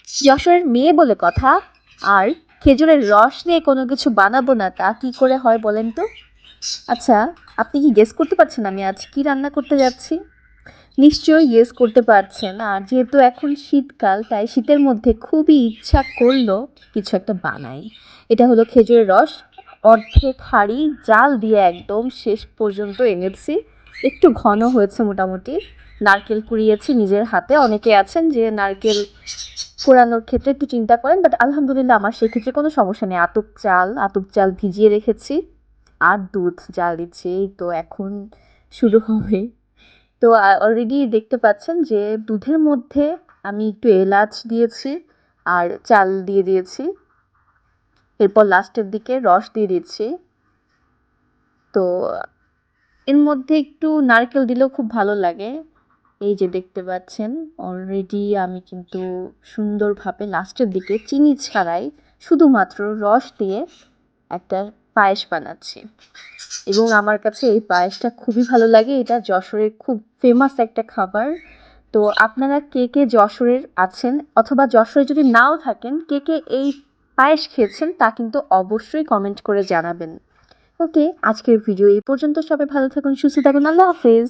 যশোরের মেয়ে বলে কথা, আর খেজুরের রস নিয়ে কোনো কিছু বানাবো না তা কি করে হয় বলেন তো? আচ্ছা, আপনি কি গেস করতে পারছেন আমি আজ কি রান্না করতে যাচ্ছি? নিশ্চয়ই গেস করতে পারছেন। আর যেহেতু এখন শীতকাল, তাই শীতের মধ্যে খুবই ইচ্ছা করলো কিছু একটা বানাই। এটা হলো খেজুরের রস, অর্ধেক হাঁড়ি জাল দিয়ে একদম শেষ পর্যন্ত এনেছি। একটু ঘন হয়েছে মোটামুটি। নারকেল কুড়িয়েছি নিজের হাতে। অনেকে আছেন যে নারকেল কুড়ানোর ক্ষেত্রে একটু চিন্তা করেন, বাট আলহামদুলিল্লাহ আমার সেক্ষেত্রে কোনো সমস্যা নেই। আতপ চাল ভিজিয়ে রেখেছি আর দুধ জাল দিচ্ছি। এই তো এখন শুরু হবে। তো অলরেডি দেখতে পাচ্ছেন যে দুধের মধ্যে আমি একটু এলাচ দিয়েছি আর চাল দিয়ে দিয়েছি। এরপর লাস্টের দিকে রস দিয়ে দিচ্ছি। তো এর মধ্যে একটু নারকেল দিলেও খুব ভালো লাগে। এই যে দেখতে পাচ্ছেন অলরেডি আমি কিন্তু সুন্দরভাবে লাস্টের দিকে চিনি ছাড়াই শুধুমাত্র রস দিয়ে একটা পায়েস বানাচ্ছি। এবং আমার কাছে এই পায়েসটা খুবই ভালো লাগে। এটা যশোরের খুব ফেমাস একটা খাবার। তো আপনারা কে কে যশোরের আছেন, অথবা যশোরে যদি নাও থাকেন, কে কে এই পায়েস খেয়েছেন তা কিন্তু অবশ্যই কমেন্ট করে জানাবেন। ওকে, আজকের ভিডিও এই পর্যন্ত। সবাই ভালো থাকুন, সুস্থ থাকুন। আল্লাহ হাফেজ।